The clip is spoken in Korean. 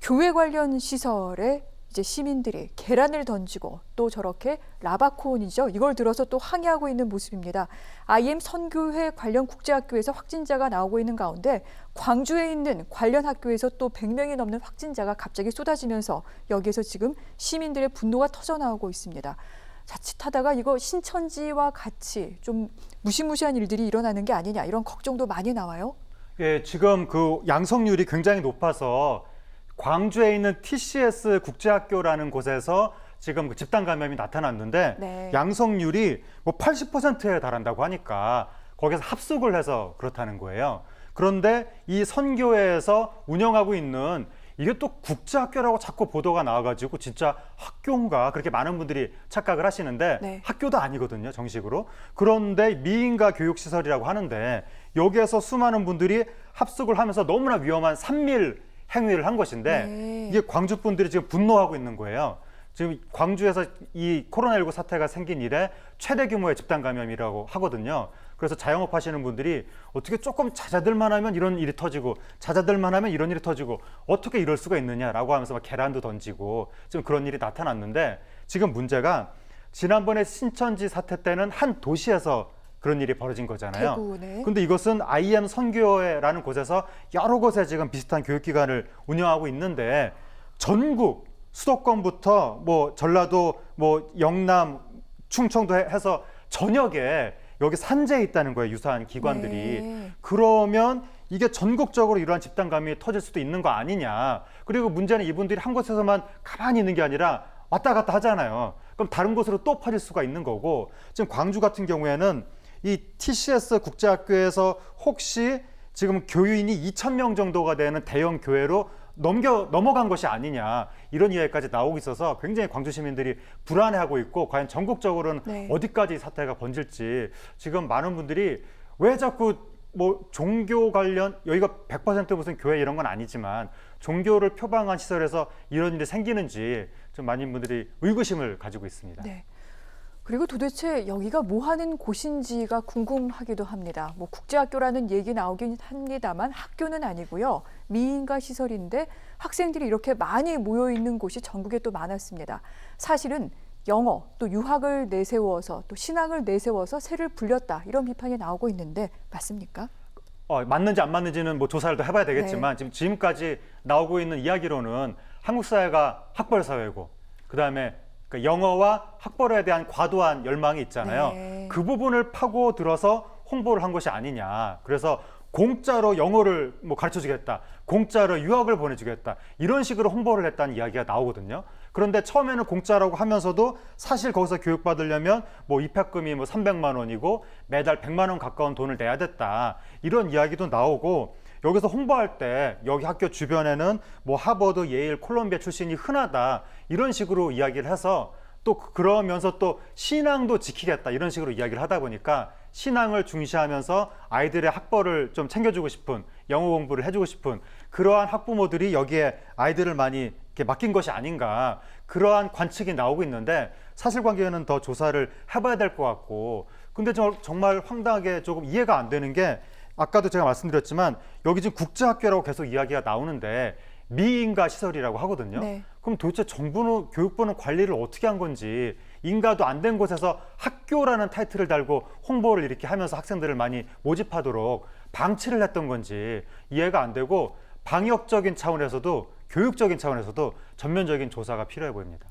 교회 관련 시설에 이제 시민들이 계란을 던지고 또 저렇게 라바코온이죠. 이걸 들어서 또 항의하고 있는 모습입니다. IM 선교회 관련 국제학교에서 확진자가 나오고 있는 가운데 광주에 있는 관련 학교에서 또 100명이 넘는 확진자가 갑자기 쏟아지면서 여기에서 지금 시민들의 분노가 터져나오고 있습니다. 자칫하다가 이거 신천지와 같이 좀 무시무시한 일들이 일어나는 게 아니냐 이런 걱정도 많이 나와요. 예, 지금 그 양성률이 굉장히 높아서 광주에 있는 TCS 국제학교라는 곳에서 지금 그 집단 감염이 나타났는데 네. 양성률이 뭐 80%에 달한다고 하니까 거기서 합숙을 해서 그렇다는 거예요. 그런데 이 선교회에서 운영하고 있는 이게 또 국제학교라고 자꾸 보도가 나와가지고 진짜 학교인가 그렇게 많은 분들이 착각을 하시는데 네. 학교도 아니거든요, 정식으로. 그런데 미인가 교육시설이라고 하는데 여기에서 수많은 분들이 합숙을 하면서 너무나 위험한 산밀 행위를 한 것인데 네. 이게 광주 분들이 지금 분노하고 있는 거예요. 지금 광주에서 이 코로나19 사태가 생긴 이래 최대 규모의 집단 감염이라고 하거든요. 그래서 자영업 하시는 분들이 어떻게 조금 잦아들만 하면 이런 일이 터지고 잦아들만 하면 이런 일이 터지고 어떻게 이럴 수가 있느냐라고 하면서 막 계란도 던지고 지금 그런 일이 나타났는데 지금 문제가 지난번에 신천지 사태 때는 한 도시에서 그런 일이 벌어진 거잖아요. 대구네. 근데 이것은 IM 선교회라는 곳에서 여러 곳에 지금 비슷한 교육기관을 운영하고 있는데 전국 수도권부터 뭐 전라도 뭐 영남 충청도 해서 전역에 여기 산재에 있다는 거예요. 유사한 기관들이. 네. 그러면 이게 전국적으로 이러한 집단 감염이 터질 수도 있는 거 아니냐. 그리고 문제는 이분들이 한 곳에서만 가만히 있는 게 아니라 왔다 갔다 하잖아요. 그럼 다른 곳으로 또 퍼질 수가 있는 거고 지금 광주 같은 경우에는 이 TCS 국제학교에서 혹시 지금 교인이 2,000명 정도가 되는 대형 교회로 넘어간 것이 아니냐 이런 이야기까지 나오고 있어서 굉장히 광주 시민들이 불안해하고 있고 과연 전국적으로는 네. 어디까지 이 사태가 번질지 지금 많은 분들이 왜 자꾸 뭐 종교 관련 여기가 100% 무슨 교회 이런 건 아니지만 종교를 표방한 시설에서 이런 일이 생기는지 좀 많은 분들이 의구심을 가지고 있습니다. 네. 그리고 도대체 여기가 뭐 하는 곳인지가 궁금하기도 합니다. 뭐 국제학교라는 얘기 나오긴 합니다만 학교는 아니고요. 미인가 시설인데 학생들이 이렇게 많이 모여 있는 곳이 전국에 또 많았습니다. 사실은 영어 또 유학을 내세워서 또 신앙을 내세워서 세를 불렸다 이런 비판이 나오고 있는데 맞습니까? 맞는지 안 맞는지는 뭐 조사를 더 해봐야 되겠지만 네. 지금까지 나오고 있는 이야기로는 한국 사회가 학벌 사회고 그다음에 그 영어와 학벌에 대한 과도한 열망이 있잖아요. 네. 그 부분을 파고 들어서 홍보를 한 것이 아니냐. 그래서 공짜로 영어를 뭐 가르쳐 주겠다. 공짜로 유학을 보내주겠다. 이런 식으로 홍보를 했다는 이야기가 나오거든요. 그런데 처음에는 공짜라고 하면서도 사실 거기서 교육받으려면 뭐 입학금이 뭐 300만 원이고 매달 100만 원 가까운 돈을 내야 됐다. 이런 이야기도 나오고 여기서 홍보할 때 여기 학교 주변에는 뭐 하버드, 예일, 콜롬비아 출신이 흔하다 이런 식으로 이야기를 해서 또 그러면서 또 신앙도 지키겠다 이런 식으로 이야기를 하다 보니까 신앙을 중시하면서 아이들의 학벌을 좀 챙겨주고 싶은 영어 공부를 해주고 싶은 그러한 학부모들이 여기에 아이들을 많이 이렇게 맡긴 것이 아닌가 그러한 관측이 나오고 있는데 사실관계는 더 조사를 해봐야 될 것 같고 근데 정말 황당하게 조금 이해가 안 되는 게 아까도 제가 말씀드렸지만 여기 지금 국제학교라고 계속 이야기가 나오는데 미인가 시설이라고 하거든요. 네. 그럼 도대체 정부는 교육부는 관리를 어떻게 한 건지 인가도 안 된 곳에서 학교라는 타이틀을 달고 홍보를 이렇게 하면서 학생들을 많이 모집하도록 방치를 했던 건지 이해가 안 되고 방역적인 차원에서도 교육적인 차원에서도 전면적인 조사가 필요해 보입니다.